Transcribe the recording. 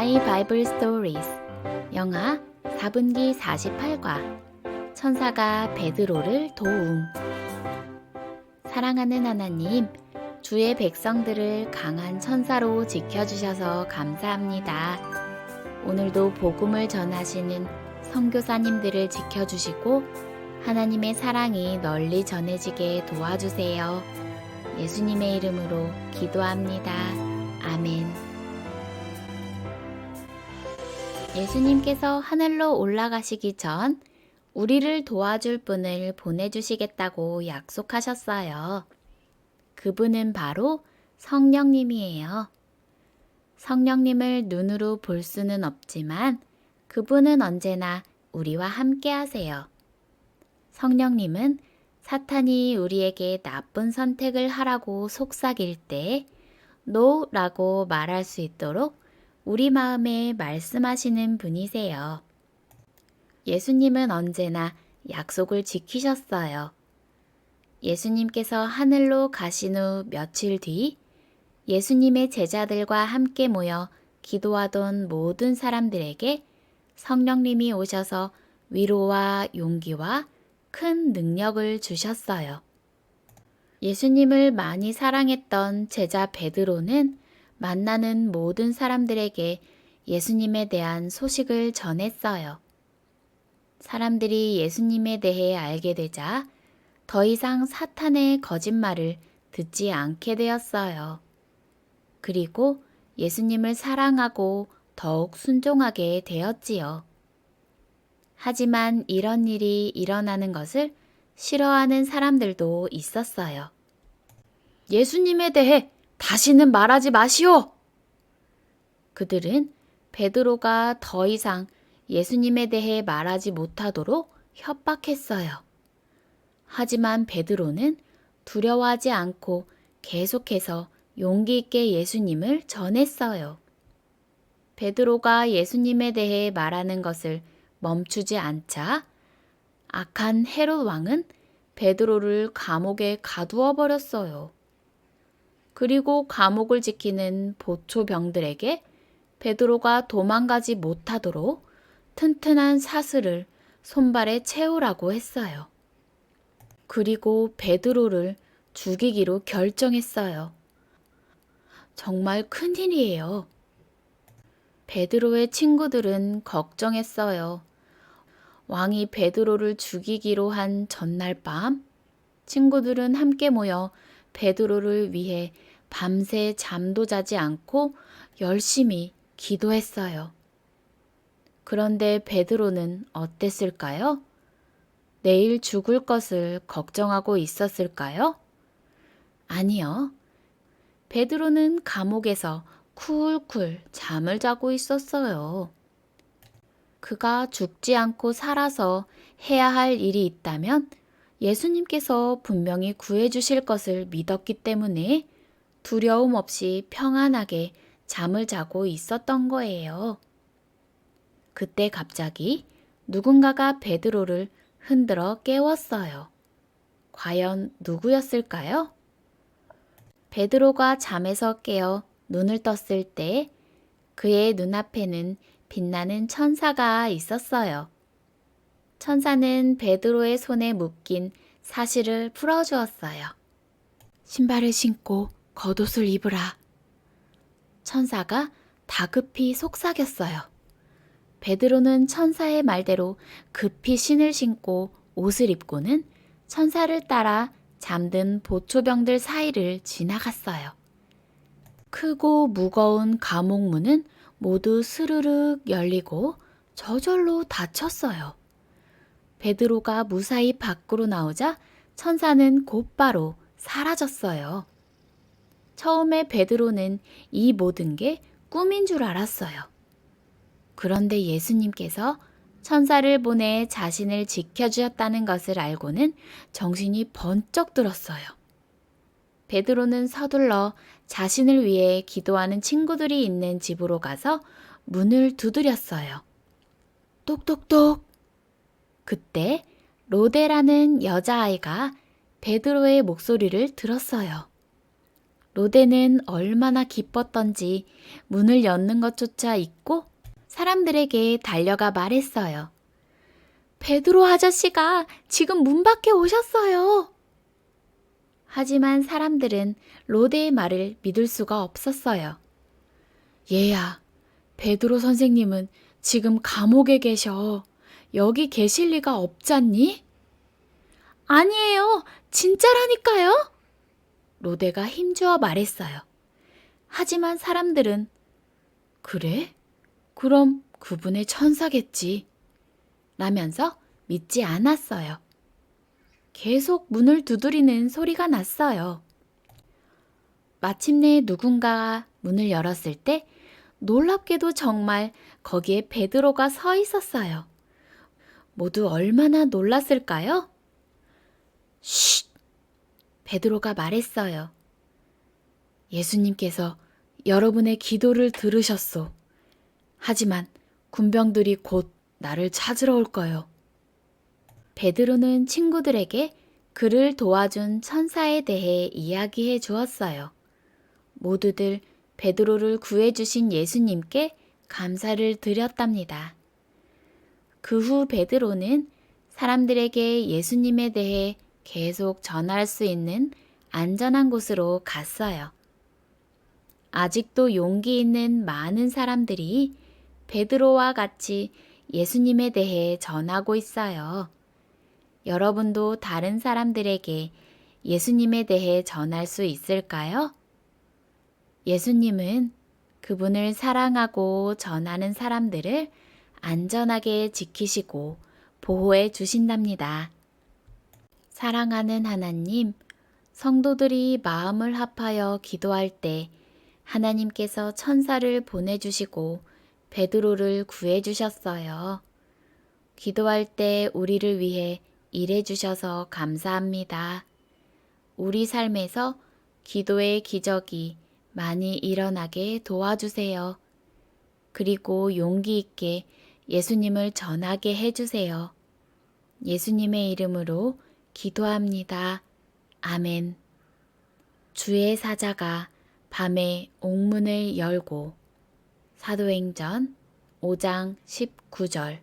My Bible Stories 영하 4분기 48과 천사가 베드로를 도움. 사랑하는 하나님, 주의 백성들을 강한 천사로 지켜주셔서 감사합니다. 오늘도 복음을 전하시는 선교사님들을 지켜주시고 하나님의 사랑이 널리 전해지게 도와주세요. 예수님의 이름으로 기도합니다. 아멘. 예수님께서 하늘로 올라가시기 전 우리를 도와줄 분을 보내주시겠다고 약속하셨어요. 그분은 바로 성령님이에요. 성령님을 눈으로 볼 수는 없지만 그분은 언제나 우리와 함께 하세요. 성령님은 사탄이 우리에게 나쁜 선택을 하라고 속삭일 때 NO라고 말할 수 있도록 우리 마음에 말씀하시는 분이세요. 예수님은 언제나 약속을 지키셨어요. 예수님께서 하늘로 가신 후 며칠 뒤 예수님의 제자들과 함께 모여 기도하던 모든 사람들에게 성령님이 오셔서 위로와 용기와 큰 능력을 주셨어요. 예수님을 많이 사랑했던 제자 베드로는 만나는 모든 사람들에게 예수님에 대한 소식을 전했어요. 사람들이 예수님에 대해 알게 되자 더 이상 사탄의 거짓말을 듣지 않게 되었어요. 그리고 예수님을 사랑하고 더욱 순종하게 되었지요. 하지만 이런 일이 일어나는 것을 싫어하는 사람들도 있었어요. 예수님에 대해 다시는 말하지 마시오! 그들은 베드로가 더 이상 예수님에 대해 말하지 못하도록 협박했어요. 하지만 베드로는 두려워하지 않고 계속해서 용기 있게 예수님을 전했어요. 베드로가 예수님에 대해 말하는 것을 멈추지 않자 악한 헤롯 왕은 베드로를 감옥에 가두어 버렸어요. 그리고 감옥을 지키는 보초병들에게 베드로가 도망가지 못하도록 튼튼한 사슬을 손발에 채우라고 했어요. 그리고 베드로를 죽이기로 결정했어요. 정말 큰일이에요. 베드로의 친구들은 걱정했어요. 왕이 베드로를 죽이기로 한 전날 밤, 친구들은 함께 모여 베드로를 위해 밤새 잠도 자지 않고 열심히 기도했어요. 그런데 베드로는 어땠을까요? 내일 죽을 것을 걱정하고 있었을까요? 아니요. 베드로는 감옥에서 쿨쿨 잠을 자고 있었어요. 그가 죽지 않고 살아서 해야 할 일이 있다면 예수님께서 분명히 구해주실 것을 믿었기 때문에 두려움 없이 평안하게 잠을 자고 있었던 거예요. 그때 갑자기 누군가가 베드로를 흔들어 깨웠어요. 과연 누구였을까요? 베드로가 잠에서 깨어 눈을 떴을 때 그의 눈앞에는 빛나는 천사가 있었어요. 천사는 베드로의 손에 묶인 사실을 풀어주었어요. 신발을 신고 겉옷을 입으라. 천사가 다급히 속삭였어요. 베드로는 천사의 말대로 급히 신을 신고 옷을 입고는 천사를 따라 잠든 보초병들 사이를 지나갔어요. 크고 무거운 감옥 문은 모두 스르륵 열리고 저절로 닫혔어요. 베드로가 무사히 밖으로 나오자 천사는 곧바로 사라졌어요. 처음에 베드로는 이 모든 게 꿈인 줄 알았어요. 그런데 예수님께서 천사를 보내 자신을 지켜주셨다는 것을 알고는 정신이 번쩍 들었어요. 베드로는 서둘러 자신을 위해 기도하는 친구들이 있는 집으로 가서 문을 두드렸어요. 똑똑똑. 그때 로데라는 여자아이가 베드로의 목소리를 들었어요. 로데는 얼마나 기뻤던지 문을 여는 것조차 잊고 사람들에게 달려가 말했어요. 베드로 아저씨가 지금 문 밖에 오셨어요. 하지만 사람들은 로데의 말을 믿을 수가 없었어요. 얘야, 베드로 선생님은 지금 감옥에 계셔. 여기 계실 리가 없잖니? 아니에요. 진짜라니까요. 로데가 힘주어 말했어요. 하지만 사람들은 그래? 그럼 그분의 천사겠지. 라면서 믿지 않았어요. 계속 문을 두드리는 소리가 났어요. 마침내 누군가가 문을 열었을 때 놀랍게도 정말 거기에 베드로가 서 있었어요. 모두 얼마나 놀랐을까요? 쉿! 베드로가 말했어요. 예수님께서 여러분의 기도를 들으셨소. 하지만 군병들이 곧 나를 찾으러 올 거요. 베드로는 친구들에게 그를 도와준 천사에 대해 이야기해 주었어요. 모두들 베드로를 구해주신 예수님께 감사를 드렸답니다. 그 후 베드로는 사람들에게 예수님에 대해 계속 전할 수 있는 안전한 곳으로 갔어요. 아직도 용기 있는 많은 사람들이 베드로와 같이 예수님에 대해 전하고 있어요. 여러분도 다른 사람들에게 예수님에 대해 전할 수 있을까요? 예수님은 그분을 사랑하고 전하는 사람들을 안전하게 지키시고 보호해 주신답니다. 사랑하는 하나님, 성도들이 마음을 합하여 기도할 때 하나님께서 천사를 보내주시고 베드로를 구해주셨어요. 기도할 때 우리를 위해 일해주셔서 감사합니다. 우리 삶에서 기도의 기적이 많이 일어나게 도와주세요. 그리고 용기 있게 예수님을 전하게 해주세요. 예수님의 이름으로 기도합니다. 아멘. 주의 사자가 밤에 옥문을 열고 사도행전 5장 19절